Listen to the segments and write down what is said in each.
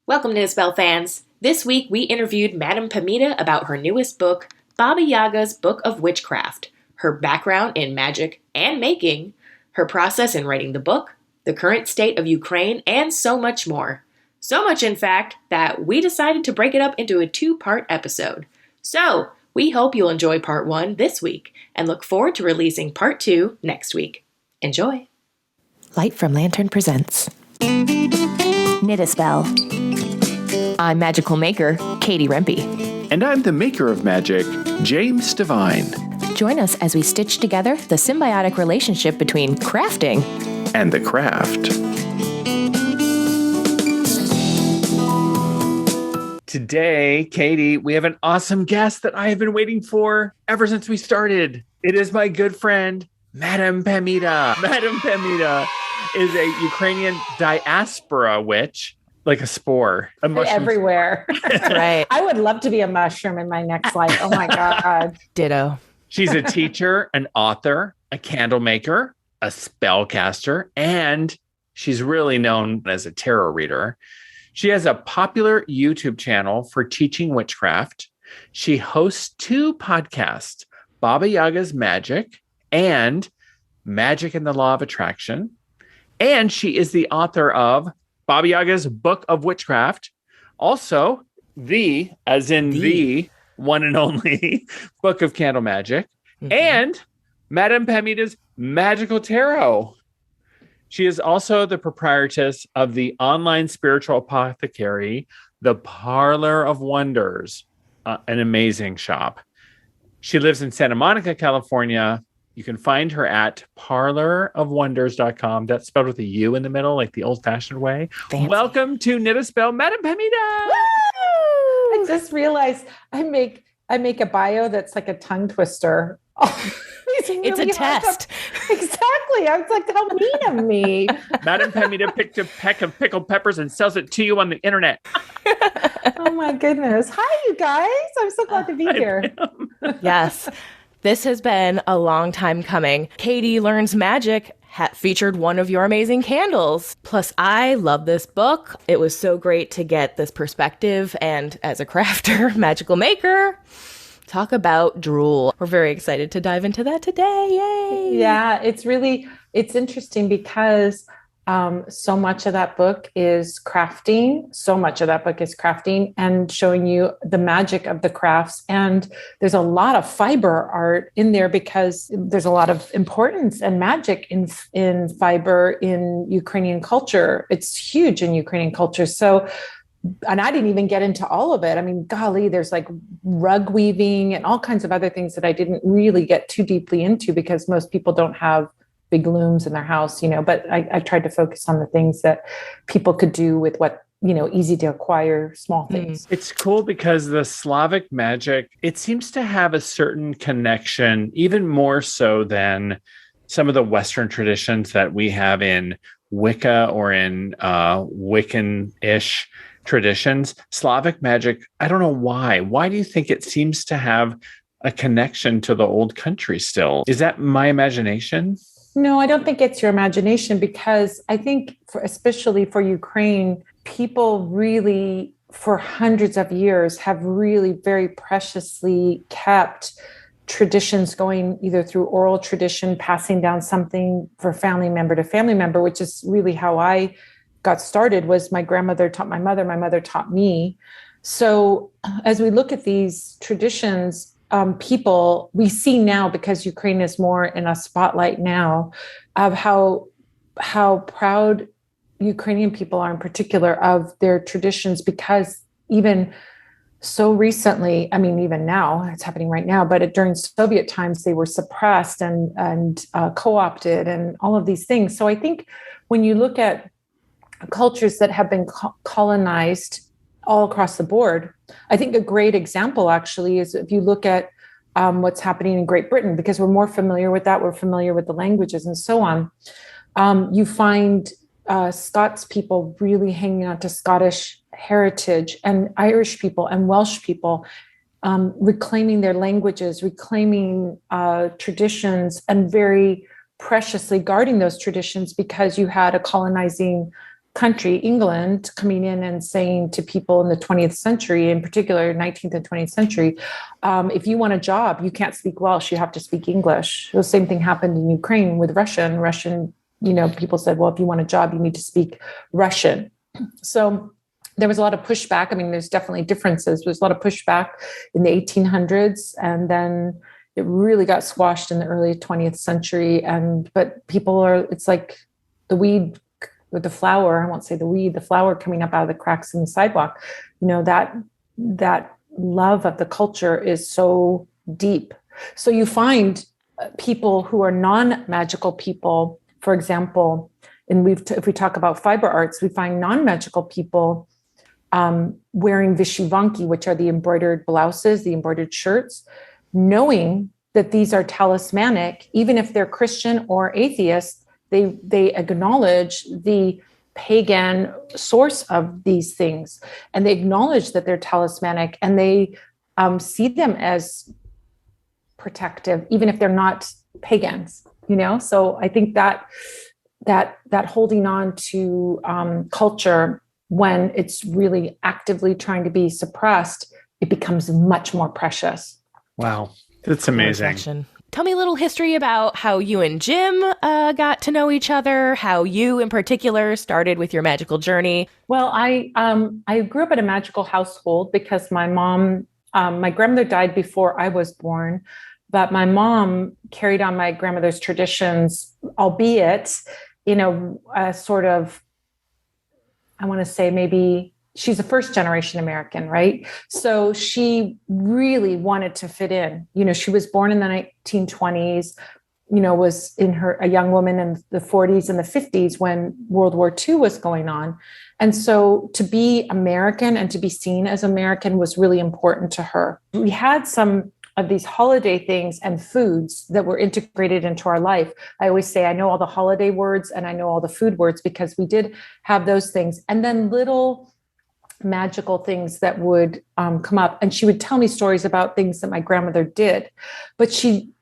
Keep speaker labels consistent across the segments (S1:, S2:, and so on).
S1: Welcome to Spell fans. This week we interviewed Madame Pamita about her newest book, Baba Yaga's Book of Witchcraft, her background in magic and making, her process in writing the book, the current state of Ukraine, and so much more. So much, in fact, that we decided to break it up into a two-part episode. So, we hope you'll enjoy part 1 this week and look forward to releasing part 2 next week. Enjoy!
S2: Light from Lantern presents Knit a Spell. I'm magical maker, Katie Rempe.
S3: And I'm the maker of magic, James Devine.
S2: Join us as we stitch together the symbiotic relationship between crafting
S3: and the craft. Today, Katie, we have an awesome guest that I have been waiting for ever since we started. It is my good friend, Madame Pamita. Madame Pamita is a Ukrainian diaspora witch. Like a spore. A mushroom
S4: everywhere.
S2: That's right.
S4: I would love to be a mushroom in my next life. Oh my God.
S2: Ditto.
S3: She's a teacher, an author, a candle maker, a spellcaster, and she's really known as a tarot reader. She has a popular YouTube channel for teaching witchcraft. She hosts 2 podcasts, Baba Yaga's Magic and Magic and the Law of Attraction. And she is the author of Baba Yaga's Book of Witchcraft. Also, the one and only Book of Candle Magic. Mm-hmm. And Madame Pamita's Magical Tarot. She is also the proprietress of the online spiritual apothecary, the Parlour of Wonders, an amazing shop. She lives in Santa Monica, California. You can find her at parlourofwonders.com. That's spelled with a U in the middle, like the old-fashioned way. Fancy. Welcome to Knit a Spell, Madame Pamita.
S4: Woo! I just realized I make a bio that's like a tongue twister. Oh,
S2: it's a test.
S4: Exactly. I was like, how mean of me.
S3: Madame Pamita picked a peck of pickled peppers and sells it to you on the internet.
S4: Oh my goodness. Hi, you guys. I'm so glad to be here.
S2: Yes. This has been a long time coming. Katie Learns Magic featured one of your amazing candles. Plus, I love this book. It was so great to get this perspective. And as a crafter, magical maker, talk about drool. We're very excited to dive into that today. Yay!
S4: Yeah, it's interesting because so much of that book is crafting. So much of that book is crafting and showing you the magic of the crafts. And there's a lot of fiber art in there because there's a lot of importance and magic in fiber in Ukrainian culture. It's huge in Ukrainian culture. So, and I didn't even get into all of it. I mean, golly, there's like rug weaving and all kinds of other things that I didn't really get too deeply into because most people don't have big looms in their house, but I tried to focus on the things that people could do with what, easy to acquire small things.
S3: It's cool because the Slavic magic, it seems to have a certain connection, even more so than some of the Western traditions that we have in Wicca or in Wiccan-ish traditions. Slavic magic, I don't know why. Why do you think it seems to have a connection to the old country still? Is that my imagination?
S4: No, I don't think it's your imagination because I think especially for Ukraine, people really for hundreds of years have really very preciously kept traditions going either through oral tradition, passing down something for family member to family member, which is really how I got started. Was my grandmother taught my mother taught me. So as we look at these traditions, people we see now, because Ukraine is more in a spotlight now, of how proud Ukrainian people are in particular of their traditions, because even so recently, I mean, even now, it's happening right now, but during Soviet times, they were suppressed and co-opted and all of these things. So I think when you look at cultures that have been colonized all across the board, I think a great example actually is if you look at what's happening in Great Britain, because we're more familiar with that. We're familiar with the languages and so on. You find Scots people really hanging on to Scottish heritage, and Irish people and Welsh people reclaiming their languages, reclaiming traditions, and very preciously guarding those traditions, because you had a colonizing country, England, coming in and saying to people in the 20th century, in particular, 19th and 20th century, if you want a job, you can't speak Welsh, you have to speak English. The same thing happened in Ukraine with Russian, people said, well, if you want a job, you need to speak Russian. So there was a lot of pushback. I mean, there's definitely differences. There's a lot of pushback in the 1800s, and then it really got squashed in the early 20th century. But people it's like the weed with the flower, I won't say the weed, the flower coming up out of the cracks in the sidewalk, that love of the culture is so deep. So you find people who are non-magical people, for example, and if we talk about fiber arts, we find non-magical people wearing vishivanki, which are the embroidered blouses, the embroidered shirts, knowing that these are talismanic, even if they're Christian or atheist. They acknowledge the pagan source of these things, and they acknowledge that they're talismanic, and they see them as protective, even if they're not pagans. So I think that holding on to culture when it's really actively trying to be suppressed, it becomes much more precious.
S3: Wow, that's amazing.
S2: Tell me a little history about how you and Jim got to know each other, how you in particular started with your magical journey.
S4: Well, I grew up in a magical household because my mom, my grandmother died before I was born, but my mom carried on my grandmother's traditions, albeit in a sort of, I want to say maybe she's a first generation American, right? So she really wanted to fit in. She was born in the 1920s, was a young woman in the 40s and the 50s when World War II was going on. And so to be American and to be seen as American was really important to her. We had some of these holiday things and foods that were integrated into our life. I always say I know all the holiday words and I know all the food words because we did have those things. And then little magical things that would come up. And she would tell me stories about things that my grandmother did. But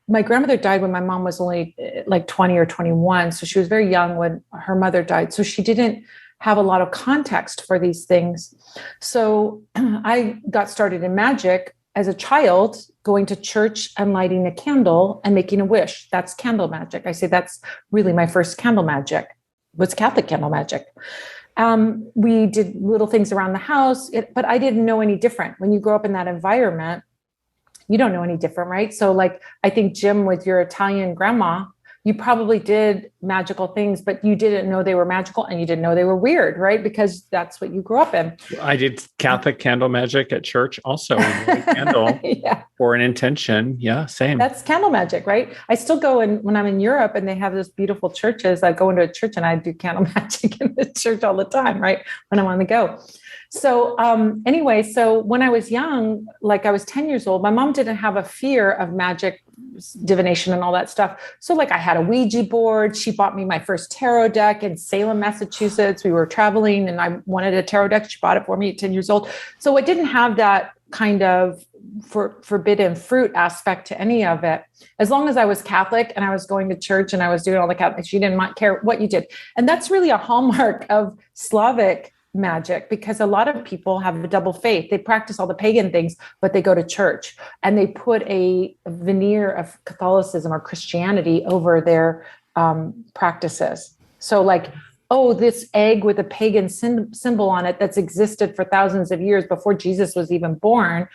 S4: my grandmother died when my mom was only like 20 or 21. So she was very young when her mother died. So she didn't have a lot of context for these things. So I got started in magic as a child, going to church and lighting a candle and making a wish. That's candle magic. I say that's really my first candle magic. Was Catholic candle magic. We did little things around the house, but I didn't know any different. When you grow up in that environment, you don't know any different, right? So like, I think Jim, with your Italian grandma, you probably did magical things, but you didn't know they were magical and you didn't know they were weird, right? Because that's what you grew up in.
S3: I did Catholic candle magic at church also. Candle for an intention. Yeah, same.
S4: That's candle magic, right? I still go when I'm in Europe and they have those beautiful churches, I go into a church and I do candle magic in the church all the time, right? When I'm on the go. So anyway, so when I was young, like I was 10 years old, my mom didn't have a fear of magic, divination and all that stuff. So like I had a Ouija board. She bought me my first tarot deck in Salem, Massachusetts. We were traveling and I wanted a tarot deck. She bought it for me at 10 years old. So it didn't have that kind of forbidden fruit aspect to any of it. As long as I was Catholic and I was going to church and I was doing all the Catholic, she didn't care what you did. And that's really a hallmark of Slavic magic, because a lot of people have a double faith. They practice all the pagan things, but they go to church and they put a veneer of Catholicism or Christianity over their practices. So like, oh, this egg with a pagan symbol on it that's existed for thousands of years before Jesus was even born,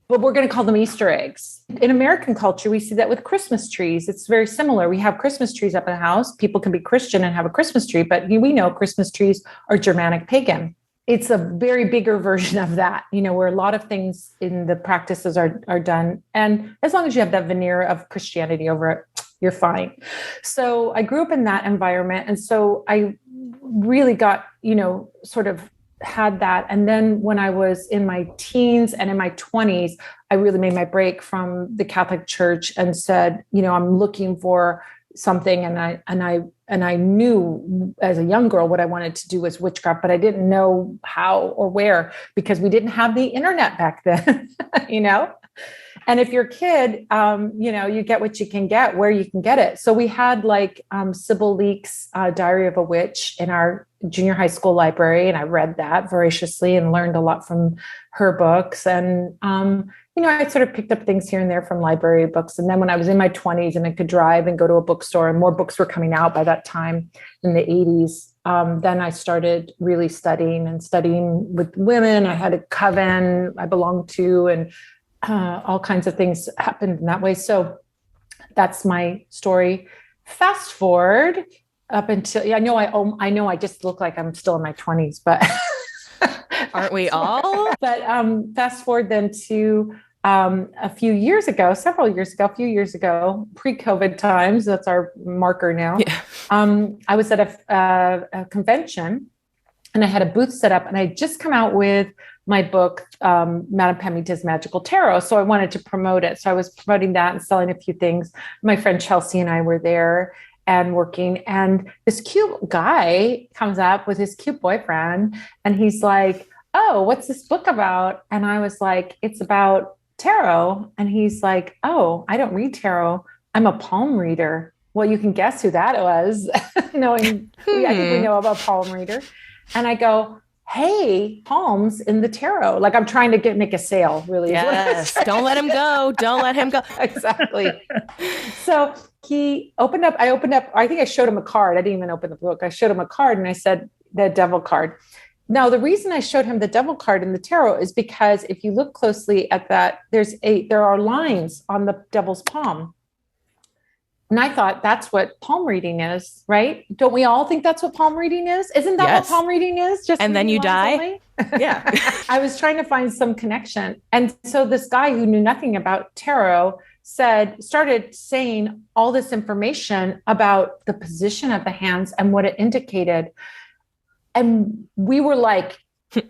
S4: but we're going to call them Easter eggs. In American culture, we see that with Christmas trees. It's very similar. We have Christmas trees up in the house. People can be Christian and have a Christmas tree, but we know Christmas trees are Germanic pagan. It's a very bigger version of that, where a lot of things in the practices are done. And as long as you have that veneer of Christianity over it, you're fine. So I grew up in that environment. And so I really got, sort of had that. And then when I was in my teens and in my 20s, I really made my break from the Catholic Church and said, I'm looking for something. And I knew as a young girl what I wanted to do was witchcraft, but I didn't know how or where, because we didn't have the internet back then, And if you're a kid, you get what you can get where you can get it. So we had like Sybil Leek's Diary of a Witch in our junior high school library. And I read that voraciously and learned a lot from her books. And, I sort of picked up things here and there from library books. And then when I was in my 20s and I could drive and go to a bookstore and more books were coming out by that time in the 80s, then I started really studying with women. I had a coven I belonged to, and all kinds of things happened in that way. So that's my story. Fast forward up until, I know I just look like I'm still in my 20s, but
S2: aren't we all?
S4: But fast forward then to a few years ago, pre-COVID times, that's our marker now. Yeah. I was at a convention and I had a booth set up and I had just come out with my book, Madame Pamita's Magical Tarot. So I wanted to promote it. So I was promoting that and selling a few things. My friend Chelsea and I were there and working. And this cute guy comes up with his cute boyfriend. And he's like, "Oh, what's this book about?" And I was like, "It's about tarot." And he's like, "Oh, I don't read tarot. I'm a palm reader." Well, you can guess who that was. I think we know about palm reader. And I go, "Hey, palms in the tarot." Like I'm trying to make a sale, really.
S2: Yes. Don't let him go. Don't let him go.
S4: Exactly. So I opened up, I think I showed him a card. I didn't even open the book. I showed him a card and I said, the devil card. Now, the reason I showed him the devil card in the tarot is because if you look closely at that, there are lines on the devil's palm. And I thought that's what palm reading is, right? Don't we all think that's what palm reading is? Isn't that what palm reading is? Just
S2: and then you die.
S4: Yeah. I was trying to find some connection. And so this guy who knew nothing about tarot started saying all this information about the position of the hands and what it indicated. And we were like,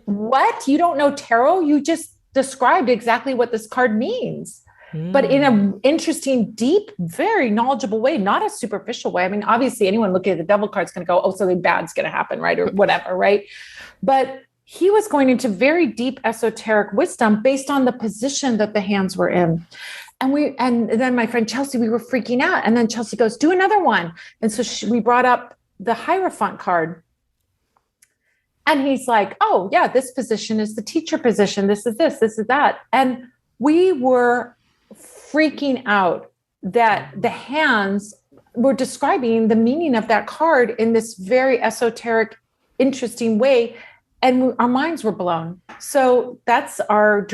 S4: "What? You don't know tarot? You just described exactly what this card means." But in an interesting, deep, very knowledgeable way, not a superficial way. I mean, obviously anyone looking at the devil card is going to go, "Oh, something bad's going to happen," right? Or whatever, right? But he was going into very deep esoteric wisdom based on the position that the hands were in. And then my friend Chelsea, we were freaking out. And then Chelsea goes, "Do another one." And so we brought up the Hierophant card. And he's like, "Oh yeah, this position is the teacher position. This is that." And we were freaking out that the hands were describing the meaning of that card in this very esoteric, interesting way. And our minds were blown. So that's our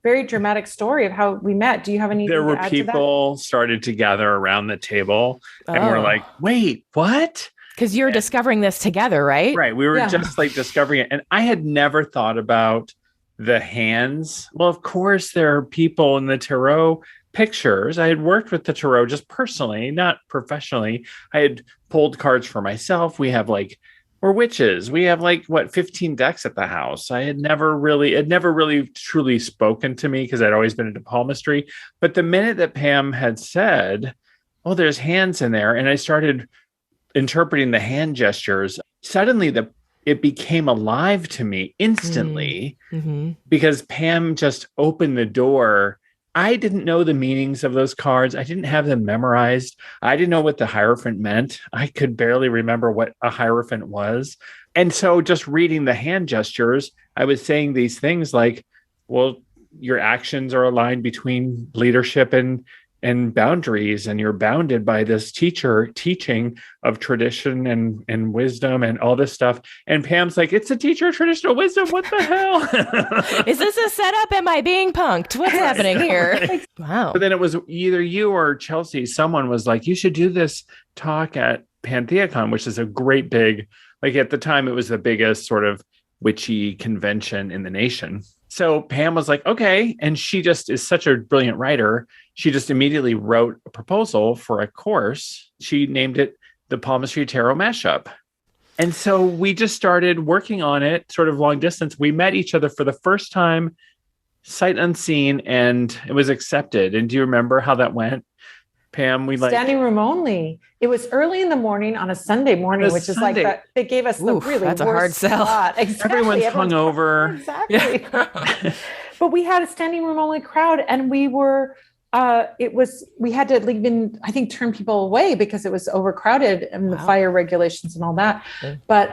S4: very dramatic story of how we met. Do you have anything
S3: There
S4: to
S3: were
S4: add
S3: people started to gather around the table and we're like, "Wait, what?"
S2: Because you're discovering this together, right?
S3: Right. We were just like discovering it. And I had never thought about the hands. Well, of course, there are people in the tarot pictures. I had worked with the tarot just personally, not professionally. I had pulled cards for myself. We're witches. We have 15 decks at the house. It never really truly spoken to me because I'd always been into palmistry. But the minute that Pam had said, "Oh, there's hands in there," and I started interpreting the hand gestures, suddenly it became alive to me instantly because Pam just opened the door. I didn't know the meanings of those cards. I didn't have them memorized. I didn't know what the Hierophant meant. I could barely remember what a Hierophant was. And so just reading the hand gestures, I was saying these things like, well, your actions are aligned between leadership and boundaries, and you're bounded by this teaching of tradition and wisdom and all this stuff. And Pam's like, "It's a teacher of traditional wisdom. What the hell?"
S2: Is this a setup? Am I being punked? What's happening here?
S3: Right.
S2: Wow.
S3: But then it was either you or Chelsea. Someone was like, "You should do this talk at PantheaCon," which is a great big, at the time, it was the biggest sort of witchy convention in the nation. So Pam was like, "Okay." And she just is such a brilliant writer. She just immediately wrote a proposal for a course. She named it the Palmistry Tarot Mashup. And so we just started working on it sort of long distance. We met each other for the first time, sight unseen, and it was accepted. And do you remember how that went, Pam?
S4: Standing room only. It was early in the morning on a Sunday morning, which is like that. They gave us the really
S2: that's a hard
S4: worst
S2: sell.
S4: spot. Exactly.
S3: Everyone's hungover.
S4: Exactly. But we had a standing room only crowd, and we had to even, I think, turn people away because it was overcrowded and the fire regulations and all that. But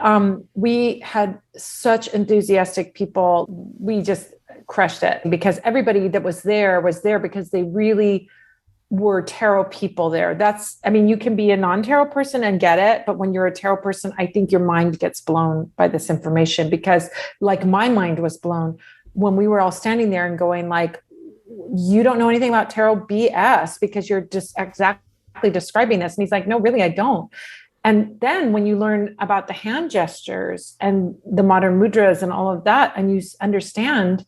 S4: we had such enthusiastic people. We just crushed it because everybody that was there because they really were tarot people there. You can be a non-tarot person and get it, but when you're a tarot person, I think your mind gets blown by this information, because like my mind was blown when we were all standing there and going like, you don't know anything about tarot, BS, because you're just exactly describing this. And he's like, no, really, I don't. And then when you learn about the hand gestures and the modern mudras and all of that, and you understand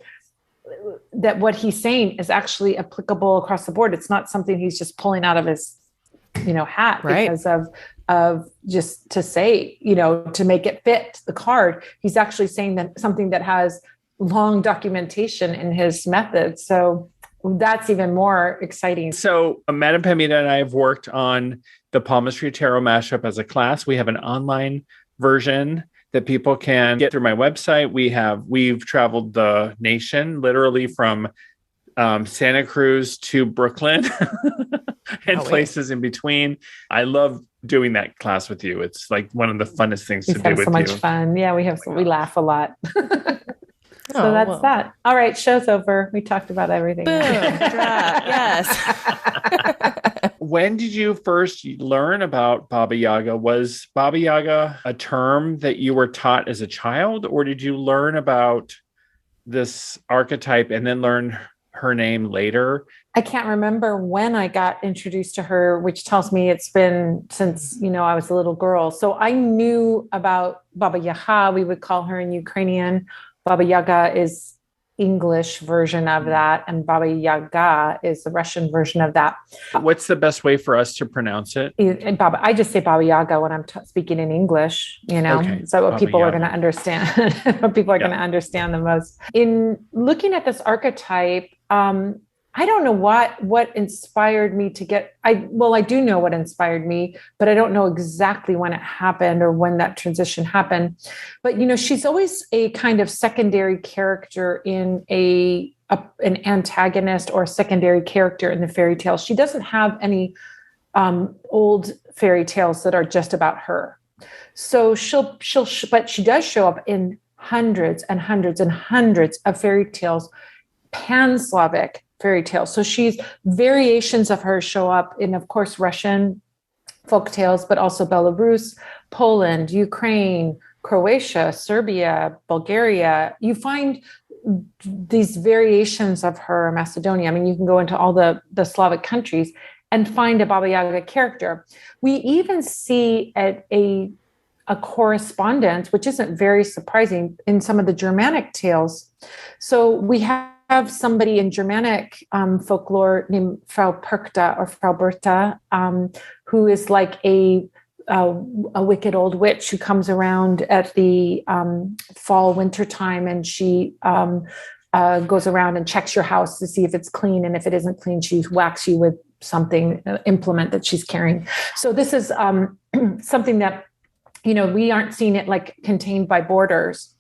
S4: that what he's saying is actually applicable across the board. It's not something he's just pulling out of his, hat because of just to say, to make it fit the card. He's actually saying that something that has long documentation in his method. So that's even more exciting.
S3: So Madame Pamita and I have worked on the Palmistry Tarot Mashup as a class. We have an online version that people can get through my website. We've traveled the nation, literally from Santa Cruz to Brooklyn and places in between. I love doing that class with you. It's like one of the funnest things to do with you.
S4: We have so much fun. Yeah, we laugh a lot. So that's that. All right, show's over. We talked about everything.
S2: Boom. Yes.
S3: When did you first learn about Baba Yaga? Was Baba Yaga a term that you were taught as a child, or did you learn about this archetype and then learn her name later?
S4: I can't remember when I got introduced to her, which tells me it's been since, I was a little girl. So I knew about Baba Yaga. We would call her in Ukrainian. Baba Yaga is English version of that, and Baba Yaga is the Russian version of that.
S3: What's the best way for us to pronounce it?
S4: I just say Baba Yaga when I'm speaking in English,
S3: Okay.
S4: So what
S3: Baba
S4: people
S3: Yaga.
S4: are going to understand, what people are going to understand the most. In looking at this archetype, I don't know what inspired me to get, I do know what inspired me, but I don't know exactly when it happened or when that transition happened. But, she's always a kind of secondary character in an antagonist or a secondary character in the fairy tale. She doesn't have any old fairy tales that are just about her. So but she does show up in hundreds and hundreds and hundreds of fairy tales, pan-Slavic fairy tales. So variations of her show up in, of course, Russian folk tales, but also Belarus, Poland, Ukraine, Croatia, Serbia, Bulgaria. You find these variations of her, Macedonia. You can go into all the Slavic countries and find a Baba Yaga character. We even see a correspondence, which isn't very surprising, in some of the Germanic tales. So we have somebody in Germanic folklore named Frau Perkta or Frau Berta, who is like a wicked old witch who comes around at the fall, winter time, and she goes around and checks your house to see if it's clean. And if it isn't clean, she whacks you with something, implement that she's carrying. So this is something that, we aren't seeing it like contained by borders.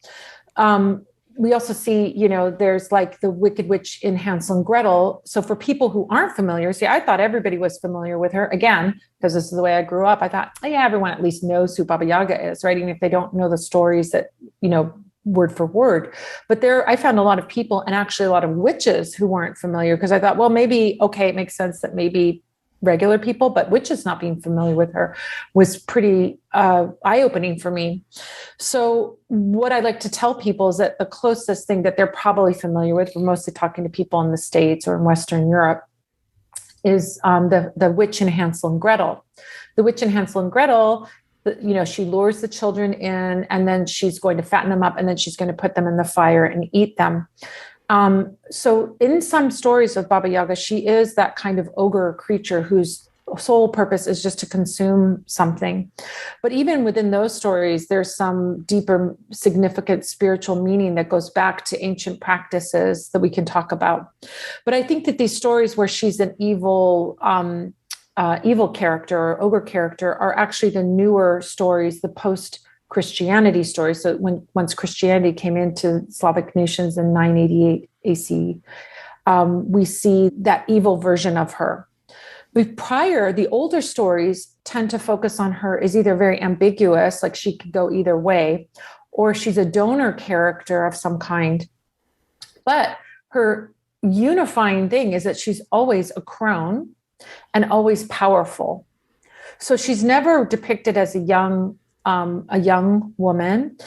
S4: We also see, there's like the Wicked Witch in Hansel and Gretel. So for people who aren't familiar, I thought everybody was familiar with her. Again, because this is the way I grew up. I thought, everyone at least knows who Baba Yaga is, right? Even if they don't know the stories that, word for word. But I found a lot of people, and actually a lot of witches, who weren't familiar, because I thought, well, maybe, okay, it makes sense that maybe regular people, but witches not being familiar with her was pretty eye-opening for me. So what I like to tell people is that the closest thing that they're probably familiar with, we're mostly talking to people in the States or in Western Europe, is the witch in Hansel and Gretel. The witch in Hansel and Gretel, she lures the children in, and then she's going to fatten them up, and then she's going to put them in the fire and eat them. So in some stories of Baba Yaga, she is that kind of ogre creature whose sole purpose is just to consume something. But even within those stories, there's some deeper, significant spiritual meaning that goes back to ancient practices that we can talk about. But I think that these stories where she's an evil character or ogre character are actually the newer stories, the post Christianity stories. So once Christianity came into Slavic nations in 988 AC, we see that evil version of her. The older stories tend to focus on her as either very ambiguous, like she could go either way, or she's a donor character of some kind. But her unifying thing is that she's always a crone and always powerful. So she's never depicted as a young woman.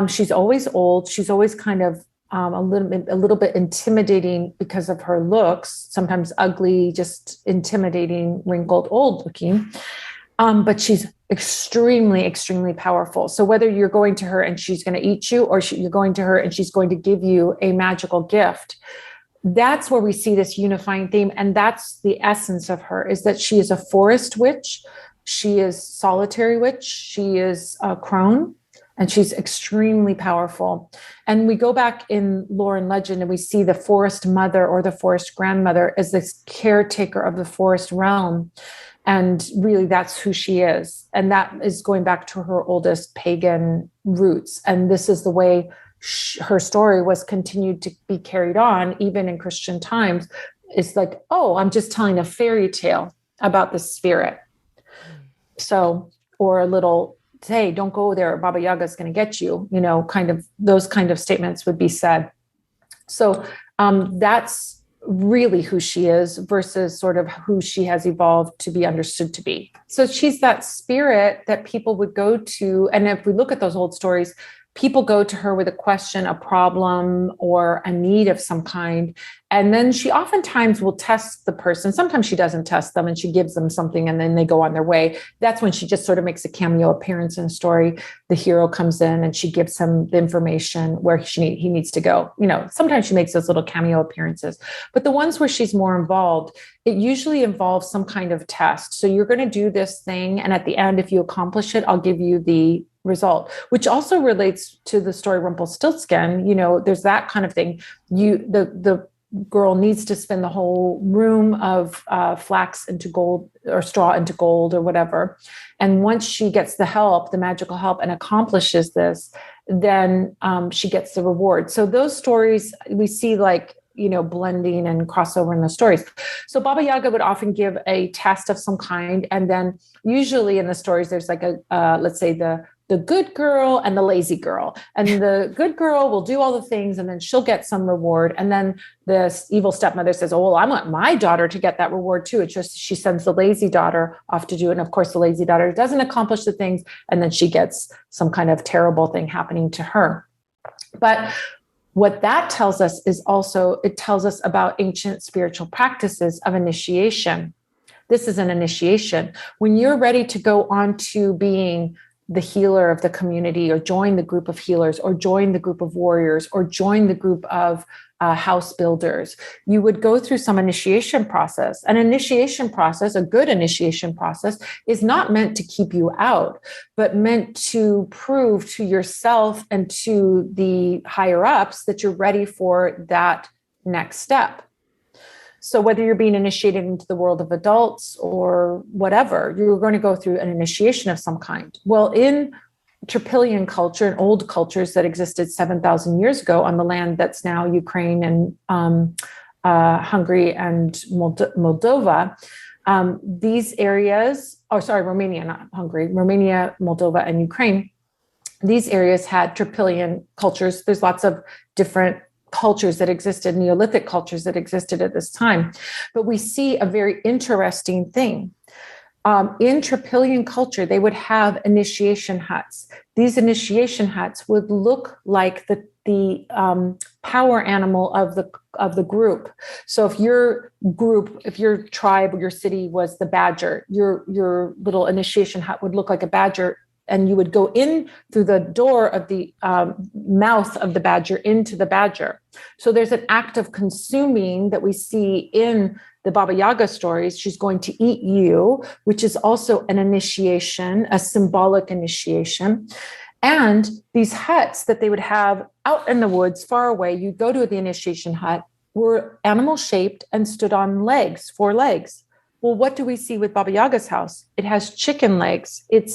S4: She's always old. She's always kind of a little bit intimidating because of her looks, sometimes ugly, just intimidating, wrinkled, old looking. But she's extremely, extremely powerful. So whether you're going to her and she's going to eat you, or you're going to her and she's going to give you a magical gift, that's where we see this unifying theme. And that's the essence of her, is that she is a forest witch. She is solitary witch. She is a crone, and she's extremely powerful. And we go back in lore and legend and we see the forest mother or the forest grandmother as this caretaker of the forest realm. And really, that's who she is. And that is going back to her oldest pagan roots. And this is the way her story was continued to be carried on, even in Christian times. It's like, oh, I'm just telling a fairy tale about the spirit. So, or a little, hey, don't go there, Baba Yaga is going to get you, kind of those kind of statements would be said. So that's really who she is versus sort of who she has evolved to be understood to be. So she's that spirit that people would go to. And if we look at those old stories, people go to her with a question, a problem, or a need of some kind. And then she oftentimes will test the person. Sometimes she doesn't test them and she gives them something and then they go on their way. That's when she just sort of makes a cameo appearance in a story. The hero comes in and she gives him the information where he needs to go. Sometimes she makes those little cameo appearances, but the ones where she's more involved, it usually involves some kind of test. So you're going to do this thing. And at the end, if you accomplish it, I'll give you the result, which also relates to the story Rumpelstiltskin. There's that kind of thing. The girl needs to spin the whole room of flax into gold or straw into gold or whatever. And once she gets the help, the magical help, and accomplishes this, then she gets the reward. So those stories we see blending and crossover in the stories. So Baba Yaga would often give a test of some kind. And then usually in the stories, there's like let's say the good girl and the lazy girl. And the good girl will do all the things and then she'll get some reward. And then the evil stepmother says, oh, well, I want my daughter to get that reward too. It's just she sends the lazy daughter off to do it. And of course, the lazy daughter doesn't accomplish the things. And then she gets some kind of terrible thing happening to her. But what that tells us is also, it tells us about ancient spiritual practices of initiation. This is an initiation. When you're ready to go on to being the healer of the community, or join the group of healers, or join the group of warriors, or join the group of house builders, you would go through some initiation process. An initiation process, a good initiation process, is not meant to keep you out, but meant to prove to yourself and to the higher ups that you're ready for that next step. So whether you're being initiated into the world of adults or whatever, you're going to go through an initiation of some kind. Well, in Trypillian culture and old cultures that existed 7,000 years ago on the land that's now Ukraine and Hungary and Moldova, these areas, Romania, not Hungary, Romania, Moldova, and Ukraine, these areas had Trypillian cultures. There's lots of different cultures that existed, Neolithic cultures that existed at this time. But we see a very interesting thing. In Trypillian culture, they would have initiation huts. These initiation huts would look like the power animal of the group. So if your tribe or your city was the badger, your little initiation hut would look like a badger. And you would go in through the door of the mouth of the badger into the badger. So there's an act of consuming that we see in the Baba Yaga stories. She's going to eat you, which is also an initiation, a symbolic initiation. And these huts that they would have out in the woods, far away, you go to the initiation hut, were animal shaped and stood on legs, 4 legs. Well, what do we see with Baba Yaga's house? It has chicken legs. It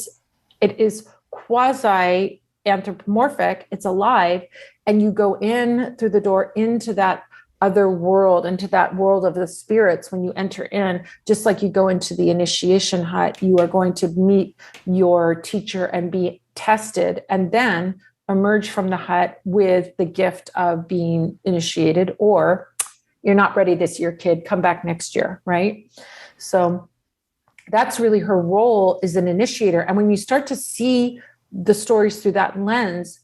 S4: is quasi anthropomorphic, it's alive, and you go in through the door into that other world, into that world of the spirits. When you enter in, just like you go into the initiation hut, you are going to meet your teacher and be tested, and then emerge from the hut with the gift of being initiated, or you're not ready this year, kid, come back next year, right? So that's really her role, is an initiator. And when you start to see the stories through that lens,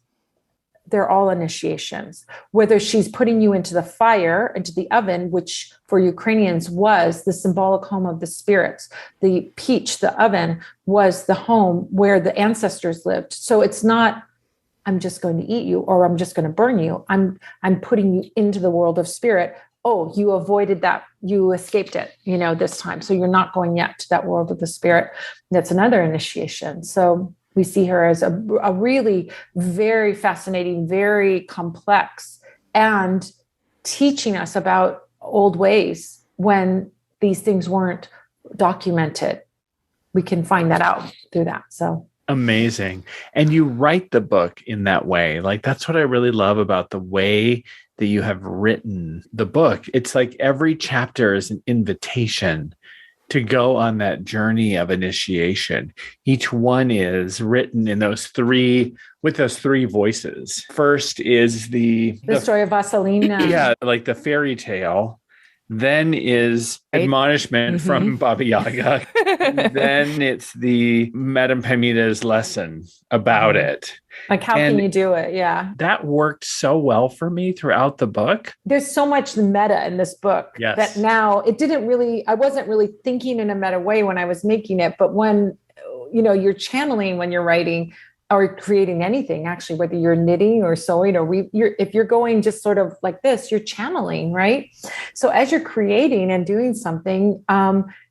S4: they're all initiations. Whether she's putting you into the fire, into the oven, which for Ukrainians was the symbolic home of the spirits. The peach, the oven, was the home where the ancestors lived. So it's not, I'm just going to eat you, or I'm just going to burn you. I'm putting you into the world of spirit. Oh, you avoided that. You escaped it, this time. So you're not going yet to that world of the spirit. That's another initiation. So we see her as a really very fascinating, very complex, and teaching us about old ways when these things weren't documented. We can find that out through that. So
S3: amazing. And you write the book in that way. Like, that's what I really love about the way that you have written the book. It's like every chapter is an invitation to go on that journey of initiation. Each one is written in with those three voices. First is the
S4: story of Vasilina.
S3: Yeah, like the fairy tale. Then is admonishment from Baba Yaga. Then it's the Madame Pamita's lesson about it.
S4: Like, how can you do it? Yeah.
S3: That worked so well for me throughout the book.
S4: There's so much meta in this book that now I wasn't really thinking in a meta way when I was making it. But when, you're channeling, when you're writing or creating anything, actually, whether you're knitting or sewing or if you're going just sort of like this, you're channeling, right? So as you're creating and doing something,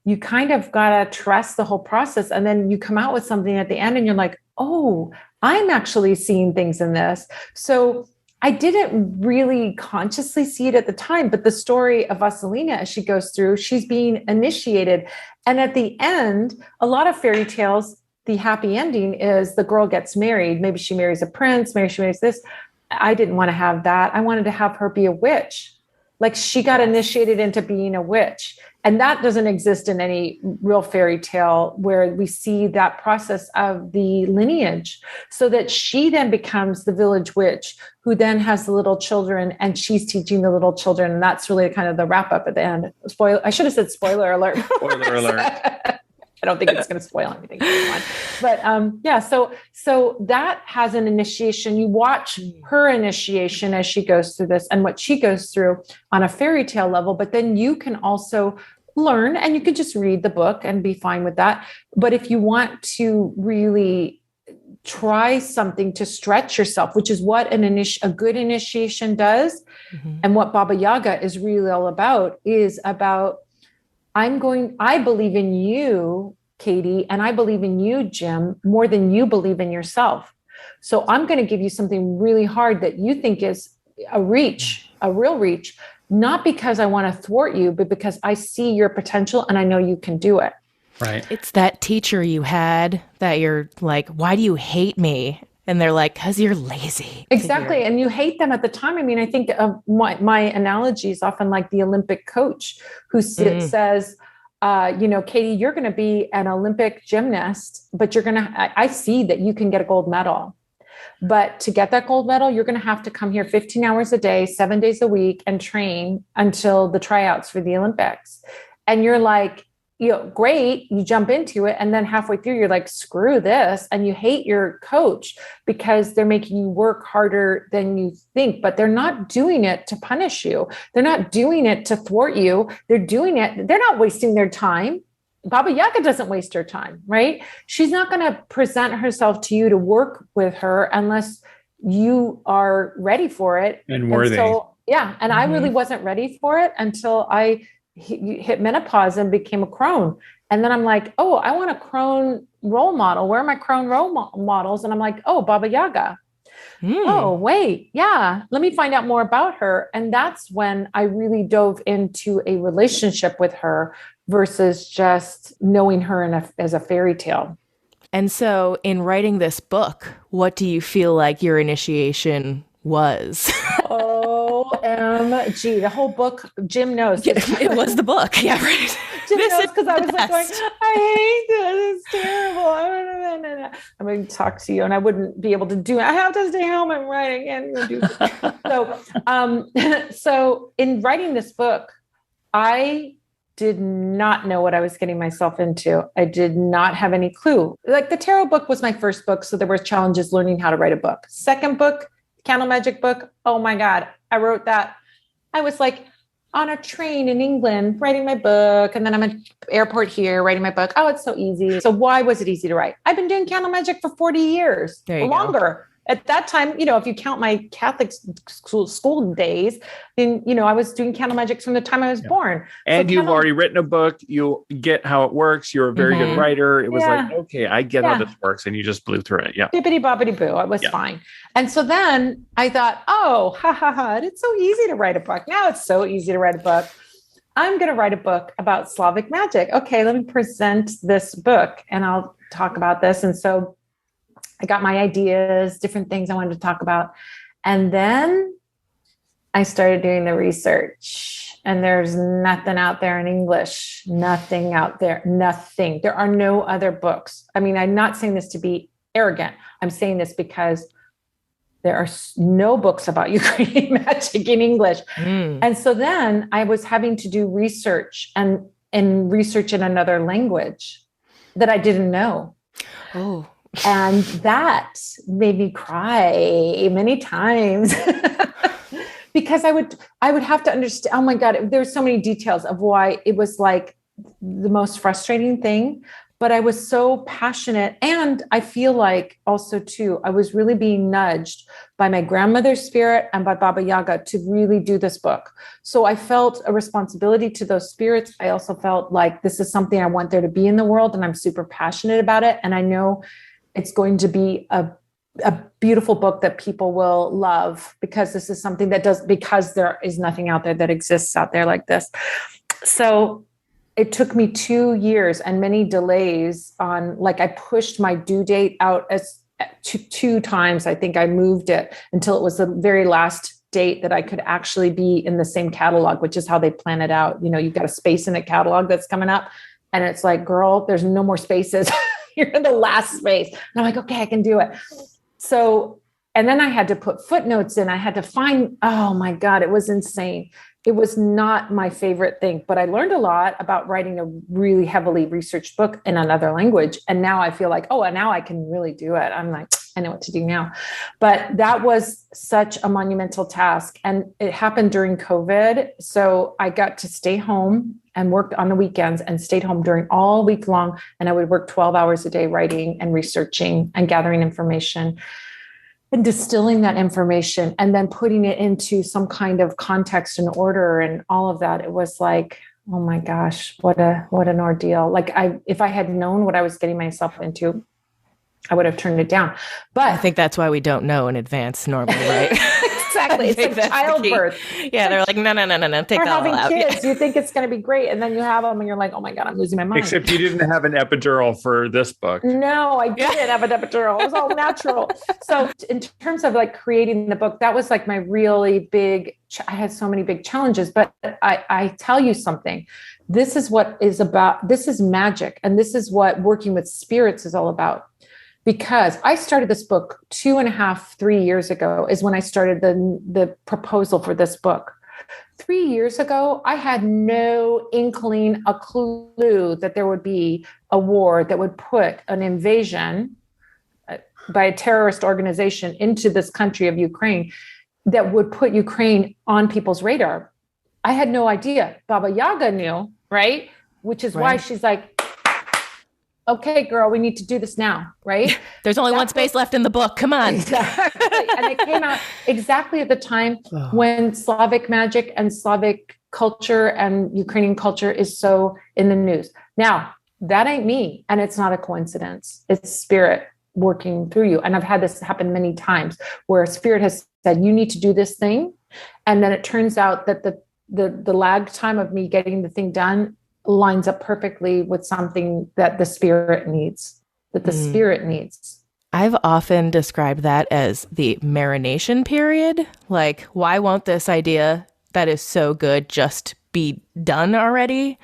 S4: you kind of got to trust the whole process. And then you come out with something at the end and you're like, oh, I'm actually seeing things in this. So I didn't really consciously see it at the time, but the story of Vasilina, as she goes through, she's being initiated. And at the end, a lot of fairy tales, the happy ending is the girl gets married. Maybe she marries a prince, maybe she marries this. I didn't want to have that. I wanted to have her be a witch. Like, she got initiated into being a witch. And that doesn't exist in any real fairy tale, where we see that process of the lineage, so that she then becomes the village witch, who then has the little children, and she's teaching the little children. And that's really kind of the wrap up at the end. I should have said spoiler alert.
S3: Spoiler alert.
S4: I don't think it's going to spoil anything. But so that has an initiation. You watch her initiation as she goes through this and what she goes through on a fairy tale level, but then you can also learn, and you can just read the book and be fine with that. But if you want to really try something to stretch yourself, which is what a good initiation does, and what Baba Yaga is really all about, is about, I believe in you, Katie, and I believe in you, Jim, more than you believe in yourself. So I'm going to give you something really hard that you think is a real reach, not because I want to thwart you, but because I see your potential and I know you can do it.
S3: Right.
S2: It's that teacher you had that you're like, why do you hate me? And they're like, because you're lazy.
S4: Exactly. And you hate them at the time. I mean, I think my analogy is often like the Olympic coach who says, Katie, you're going to be an Olympic gymnast, but I see that you can get a gold medal. But to get that gold medal, you're going to have to come here 15 hours a day, 7 days a week, and train until the tryouts for the Olympics. And you're like, great, you jump into it. And then halfway through, you're like, screw this. And you hate your coach because they're making you work harder than you think, but they're not doing it to punish you. They're not doing it to thwart you. They're doing it. They're not wasting their time. Baba Yaga doesn't waste her time, right? She's not going to present herself to you to work with her unless you are ready for it.
S3: And worthy.
S4: And I really wasn't ready for it until I hit menopause and became a crone. And then I'm like, oh, I want a crone role model. Where are my crone role models? And I'm like, oh, Baba Yaga. Oh, wait. Yeah. Let me find out more about her. And that's when I really dove into a relationship with her versus just knowing her as a fairy tale.
S2: And so in writing this book, what do you feel like your initiation was?
S4: OMG. The whole book, Jim knows.
S2: Yeah, it was the book. Yeah, right.
S4: Jim knows because I was like going, I hate this. It's terrible. I'm going to talk to you and I wouldn't be able to do it. I have to stay home and write again. So in writing this book, I did not know what I was getting myself into. I did not have any clue. Like the tarot book was my first book. So there were challenges learning how to write a book. Second book, candle magic book. Oh my God. I wrote that. I was like on a train in England writing my book. And then I'm at an airport here writing my book. Oh, it's so easy. So why was it easy to write? I've been doing candle magic for 40 years or longer. At that time, if you count my Catholic school days, then, I was doing candle magic from the time I was born.
S3: And you've already written a book. You get how it works. You're a very good writer. It was like, okay, I get how this works. And you just blew through it. Yeah.
S4: Bippity boppity boo. It was fine. And so then I thought, oh, it's so easy to write a book. Now it's so easy to write a book. I'm going to write a book about Slavic magic. Okay, let me present this book and I'll talk about this. And so I got my ideas, different things I wanted to talk about. And then I started doing the research and there's nothing out there in English, nothing out there, nothing. There are no other books. I mean, I'm not saying this to be arrogant. I'm saying this because there are no books about Ukrainian magic in English. And so then I was having to do research and research in another language that I didn't know.
S2: Oh.
S4: And that made me cry many times because I would have to understand. Oh my God, there's so many details of why it was like the most frustrating thing, but I was so passionate. And I feel like also too, I was really being nudged by my grandmother's spirit and by Baba Yaga to really do this book. So I felt a responsibility to those spirits. I also felt like this is something I want there to be in the world and I'm super passionate about it. And I know it's going to be a beautiful book that people will love because this is something because there is nothing out there that exists out there like this. So it took me 2 years and many delays on, like I pushed my due date out as two times. I think I moved it until it was the very last date that I could actually be in the same catalog, which is how they plan it out. You've got a space in the catalog that's coming up and it's like, girl, there's no more spaces. You're in the last space. And I'm like, okay, I can do it. So, and then I had to put footnotes in. I had to find, oh my God, it was insane. It was not my favorite thing, but I learned a lot about writing a really heavily researched book in another language. And now I feel like, and now I can really do it. I'm like, I know what to do now. But that was such a monumental task. And it happened during COVID. So I got to stay home and worked on the weekends and stayed home during all week long. And I would work 12 hours a day writing and researching and gathering information and distilling that information and then putting it into some kind of context and order and all of that. It was like, oh my gosh, what an ordeal. Like if I had known what I was getting myself into, I would have turned it down. But
S2: I think that's why we don't know in advance normally, right?
S4: Exactly. It's like childbirth.
S2: Yeah, they're like, no, take that all out.
S4: Kids, you think it's going to be great. And then you have them and you're like, oh my God, I'm losing my mind.
S3: Except you didn't have an epidural for this book.
S4: No, I didn't have an epidural. It was all natural. So in terms of like creating the book, that was like my really big, I had so many big challenges, but I tell you something, this is what is about, this is magic. And this is what working with spirits is all about. Because I started this book 2.5, 3 years ago is when I started the proposal for this book. 3 years ago, I had no inkling, a clue that there would be a war that would put an invasion by a terrorist organization into this country of Ukraine that would put Ukraine on people's radar. I had no idea. Baba Yaga knew, right? Which is why she's like, okay, girl, we need to do this now, right?
S2: There's only one space left in the book. Come on.
S4: Exactly. And it came out exactly at the time when Slavic magic and Slavic culture and Ukrainian culture is so in the news. Now, that ain't me. And it's not a coincidence. It's spirit working through you. And I've had this happen many times where spirit has said, you need to do this thing. And then it turns out that the lag time of me getting the thing done lines up perfectly with something that the spirit needs. that the spirit needs.
S2: I've often described that as the marination period. Like, why won't this idea that is so good just be done already?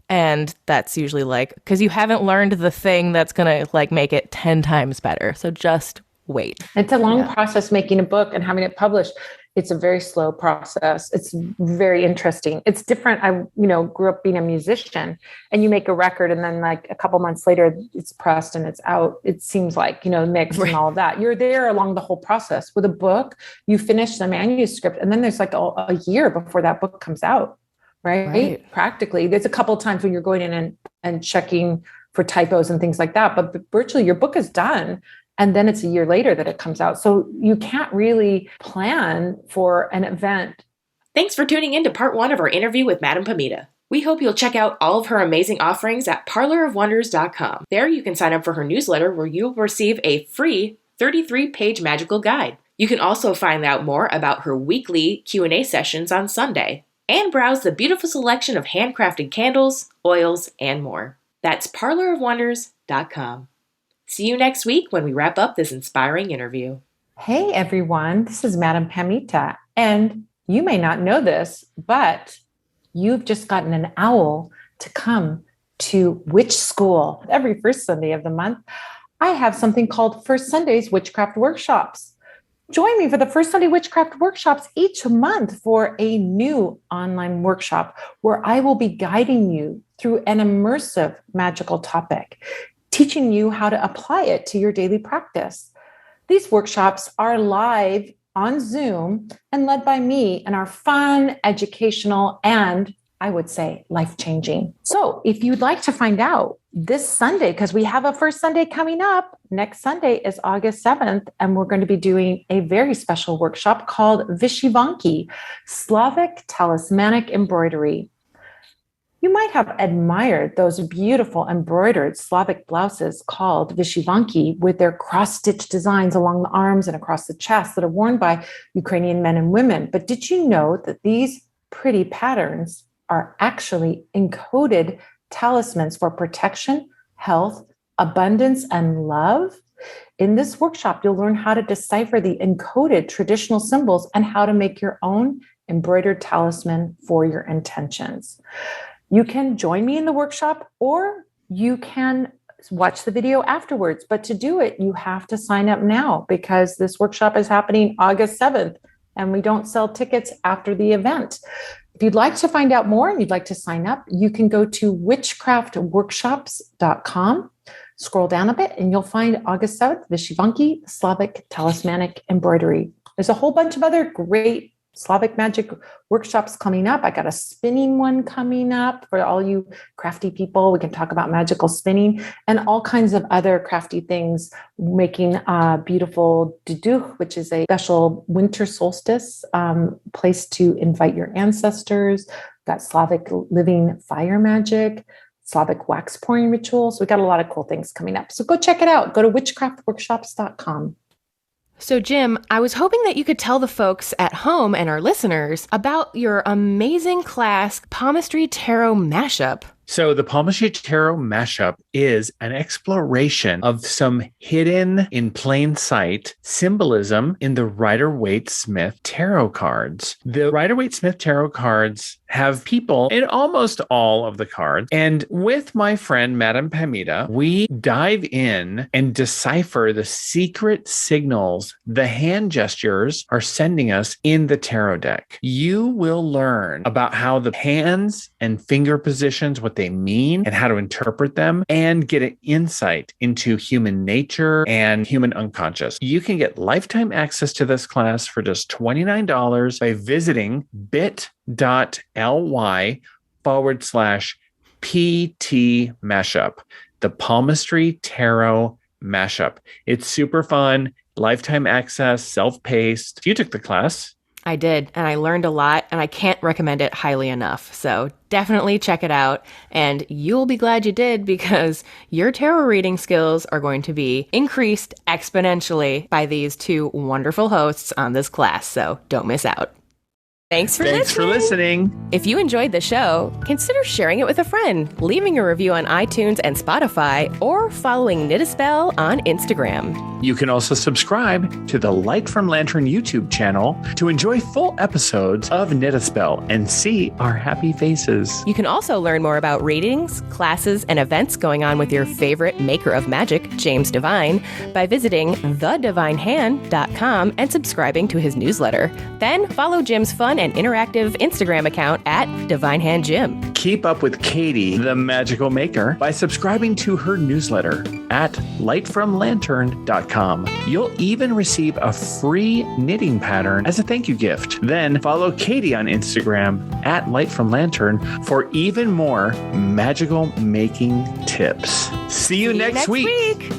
S2: And that's usually like, because you haven't learned the thing that's going to like make it 10 times better. So just wait.
S4: It's a long process making a book and having it published. It's a very slow process. It's very interesting. It's different. I, grew up being a musician, and you make a record and then like a couple months later it's pressed and it's out. It seems like, mixed and all of that. You're there along the whole process. With a book, you finish the manuscript and then there's like a year before that book comes out, right? Practically. There's a couple of times when you're going in and checking for typos and things like that, but virtually your book is done. And then it's a year later that it comes out. So you can't really plan for an event.
S1: Thanks for tuning in to part 1 of our interview with Madame Pamita. We hope you'll check out all of her amazing offerings at parlourofwonders.com. There you can sign up for her newsletter where you'll receive a free 33-page magical guide. You can also find out more about her weekly Q&A sessions on Sunday and browse the beautiful selection of handcrafted candles, oils, and more. That's parlourofwonders.com. See you next week when we wrap up this inspiring interview.
S4: Hey, everyone. This is Madame Pamita. And you may not know this, but you've just gotten an owl to come to Witch School. Every first Sunday of the month, I have something called First Sunday's Witchcraft Workshops. Join me for the First Sunday Witchcraft Workshops each month for a new online workshop where I will be guiding you through an immersive magical topic, teaching you how to apply it to your daily practice. These workshops are live on Zoom and led by me and are fun, educational, and I would say life-changing. So if you'd like to find out this Sunday, because we have a First Sunday coming up, next Sunday is August 7th, and we're going to be doing a very special workshop called Vyshyvanki, Slavic Talismanic Embroidery. You might have admired those beautiful embroidered Slavic blouses called Vyshyvanki with their cross-stitch designs along the arms and across the chest that are worn by Ukrainian men and women. But did you know that these pretty patterns are actually encoded talismans for protection, health, abundance, and love? In this workshop, you'll learn how to decipher the encoded traditional symbols and how to make your own embroidered talisman for your intentions. You can join me in the workshop or you can watch the video afterwards. But to do it, you have to sign up now because this workshop is happening August 7th and we don't sell tickets after the event. If you'd like to find out more and you'd like to sign up, you can go to witchcraftworkshops.com, scroll down a bit, and you'll find August 7th, Vyshyvanki, Slavic Talismanic Embroidery. There's a whole bunch of other great Slavic magic workshops coming up. I got a spinning one coming up for all you crafty people. We can talk about magical spinning and all kinds of other crafty things, making beautiful duduch, which is a special winter solstice place to invite your ancestors. We've got Slavic living fire magic, Slavic wax pouring rituals. We got a lot of cool things coming up. So go check it out. Go to witchcraftworkshops.com.
S2: So, Jim, I was hoping that you could tell the folks at home and our listeners about your amazing class, Palmistry Tarot Mashup.
S3: So the Palmistry Tarot Mashup is an exploration of some hidden in plain sight symbolism in the Rider-Waite-Smith tarot cards. The Rider-Waite-Smith tarot cards have people in almost all of the cards. And with my friend, Madame Pamita, we dive in and decipher the secret signals the hand gestures are sending us in the tarot deck. You will learn about how the hands and finger positions, what they mean and how to interpret them, and get an insight into human nature and human unconscious. You can get lifetime access to this class for just $29 by visiting bit.ly/PT Mashup, the Palmistry Tarot Mashup. It's super fun, lifetime access, self-paced. You took the class.
S2: I did, and I learned a lot, and I can't recommend it highly enough. So definitely check it out, and you'll be glad you did because your tarot reading skills are going to be increased exponentially by these two wonderful hosts on this class, so don't miss out. Thanks for
S3: listening.
S2: If you enjoyed the show, consider sharing it with a friend, leaving a review on iTunes and Spotify, or following Knit a Spell on Instagram.
S3: You can also subscribe to the Light from Lantern YouTube channel to enjoy full episodes of Knit a Spell and see our happy faces.
S2: You can also learn more about readings, classes, and events going on with your favorite maker of magic, James Devine, by visiting thedivinehand.com and subscribing to his newsletter. Then follow Jim's fun and interactive Instagram account at Divine Hand Jim.
S3: Keep up with Katie, the magical maker, by subscribing to her newsletter at lightfromlantern.com. You'll even receive a free knitting pattern as a thank you gift. Then follow Katie on Instagram at lightfromlantern for even more magical making tips. See you next week.